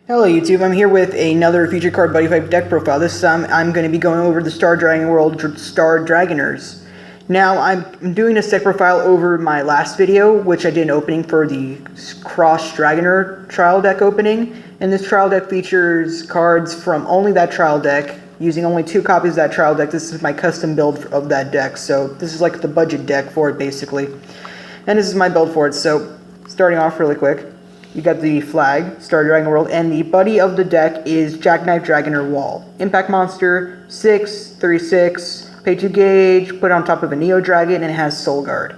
Hello YouTube, I'm here with another feature card Buddyfight deck profile. This time I'm going to be going over the Star Dragon World Star Dragoners. Now I'm doing this deck profile over my last video, which I did an opening for the Cross Dragoner trial deck opening. And this trial deck features cards from only that trial deck, using only 2 copies of that trial deck. This is my custom build of that deck, so this is like the budget deck for it basically. And this is my build for it, so starting off really quick. You got the flag, Star Dragon World, and the buddy of the deck is Jackknife Dragoner Wall. Impact monster, 6, 36, pay 2 gauge, put on top of a Neo Dragon, and it has Soul Guard.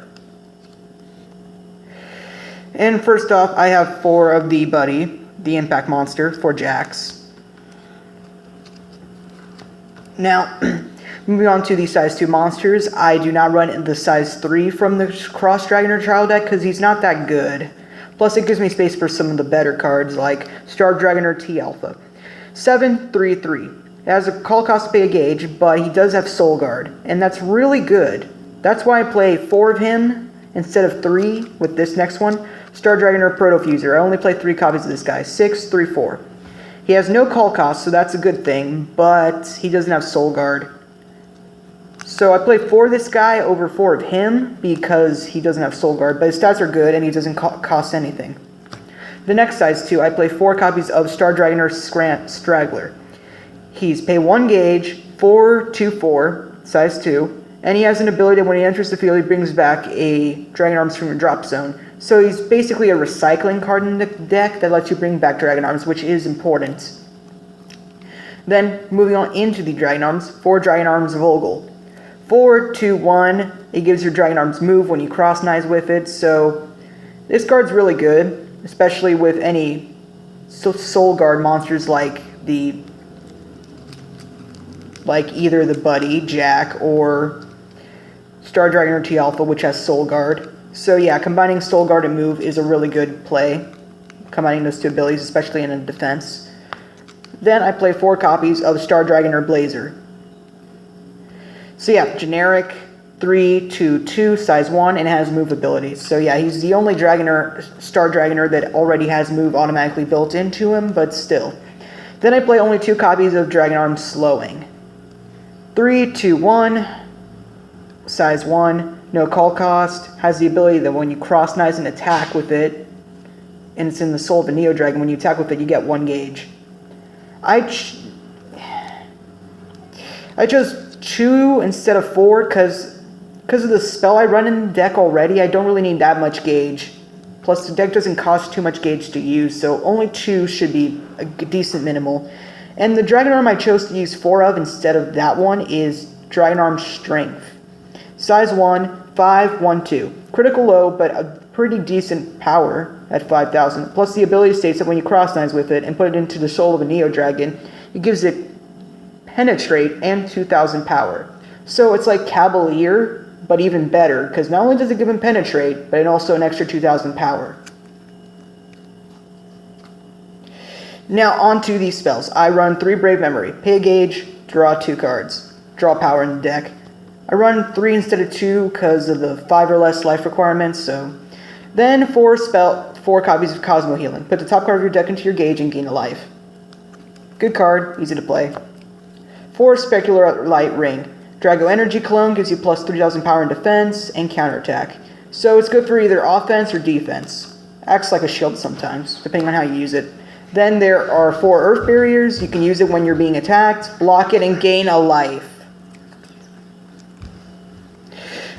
And first off, I have 4 of the buddy, the Impact monster, for Jacks. Now, moving on to the size 2 monsters, I do not run the size 3 from the Cross Dragoner trial deck because he's not that good. Plus, it gives me space for some of the better cards, like Star Dragoner T Alpha. 7, 3, 3. It has a call cost to pay a gauge, but he does have Soul Guard, and that's really good. That's why I play 4 of him instead of 3 with this next one. Star Dragoner Protofuser. I only play 3 copies of this guy. 6, 3, 4. He has no call cost, so that's a good thing, but he doesn't have Soul Guard. So I play 4 of this guy over 4 of him because he doesn't have Soul Guard, but his stats are good and he doesn't cost anything. The next size 2, I play 4 copies of Star Dragoner Straggler. He's pay 1 gauge, 4, 2, 4, size 2, and he has an ability that when he enters the field, he brings back a Dragon Arms from your drop zone. So he's basically a recycling card in the deck that lets you bring back Dragon Arms, which is important. Then, moving on into the Dragon Arms, 4 Dragon Arms Vogel. 4, 2, 1, it gives your Dragon Arms move when you cross knives with it, so this card's really good, especially with any Soul Guard monsters like either the Buddy, Jack, or Star Dragoner T Alpha, which has Soul Guard. So yeah, combining Soul Guard and move is a really good play, combining those 2 abilities, especially in a defense. Then I play 4 copies of Star Dragoner Blazer. So yeah, generic 3, 2, 2, size 1, and has move abilities. So yeah, he's the only Star Dragoner that already has move automatically built into him, but still. Then I play only 2 copies of Dragon Arms Slowing. 3, 2, 1, size 1, no call cost, has the ability that when you cross knives and attack with it, and it's in the soul of a Neo Dragon, when you attack with it, you get 1 gauge. I chose 2 instead of 4 because of the spell I run in the deck already. I don't really need that much gauge. Plus the deck doesn't cost too much gauge to use, so only 2 should be a decent minimal. And the Dragon Arm I chose to use 4 of instead of that one is Dragon Arm Strength. Size 1, 5, 1, 2. Critical low, but a pretty decent power at 5,000. Plus the ability states that when you cross knives with it and put it into the soul of a Neo Dragon, it gives it Penetrate and 2,000 power. So it's like Cavalier, but even better, because not only does it give him Penetrate, but it also an extra 2,000 power. Now on to these spells. I run 3 Brave Memory, pay a gauge, draw 2 cards, draw power in the deck. I run 3 instead of 2 because of the 5 or less life requirements. So then 4 copies of Cosmo Healing. Put the top card of your deck into your gauge and gain a life. Good card, easy to play. 4 Specular Light Ring. Drago Energy Clone gives you plus 3,000 power in defense and counterattack. So it's good for either offense or defense. Acts like a shield sometimes, depending on how you use it. Then there are 4 Earth Barriers. You can use it when you're being attacked, block it, and gain a life.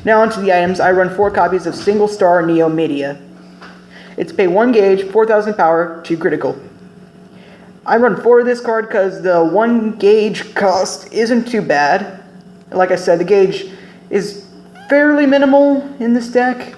Now onto the items. I run 4 copies of Single Star Neo Media. It's pay 1 gauge, 4,000 power, 2 critical. I run 4 of this card because the 1 gauge cost isn't too bad. Like I said, the gauge is fairly minimal in this deck,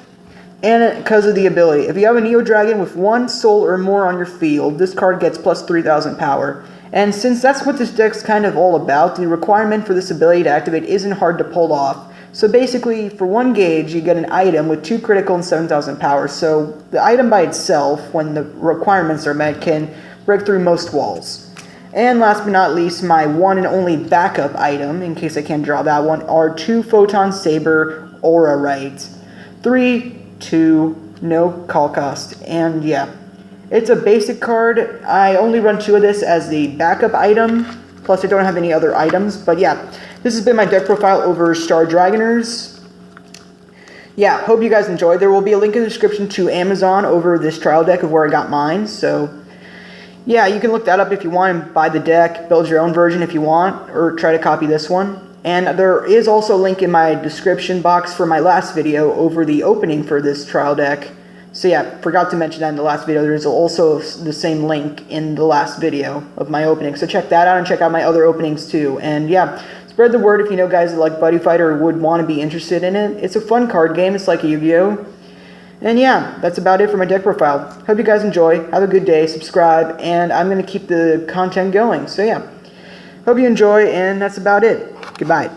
and because of the ability. If you have a Neo Dragon with 1 soul or more on your field, this card gets plus 3,000 power. And since that's what this deck's kind of all about, the requirement for this ability to activate isn't hard to pull off. So basically, for 1 gauge, you get an item with 2 critical and 7,000 power. So the item by itself, when the requirements are met, can break through most walls. And last but not least, my one and only backup item, in case I can't draw that one, are 2 Photon Saber Aura Right. 3, 2, no call cost, and yeah. It's a basic card. I only run 2 of this as the backup item. Plus, I don't have any other items. But yeah, this has been my deck profile over Star Dragoners. Yeah, hope you guys enjoyed. There will be a link in the description to Amazon over this trial deck of where I got mine. So yeah, you can look that up if you want and buy the deck, build your own version if you want, or try to copy this one. And there is also a link in my description box for my last video over the opening for this trial deck. So yeah, forgot to mention that in the last video. There's also the same link in the last video of my opening. So check that out and check out my other openings too. And yeah, spread the word if you know guys that like Buddyfight or would want to be interested in it. It's a fun card game. It's like a Yu-Gi-Oh! And yeah, that's about it for my deck profile. Hope you guys enjoy. Have a good day. Subscribe. And I'm going to keep the content going. So yeah, hope you enjoy. And that's about it. Goodbye.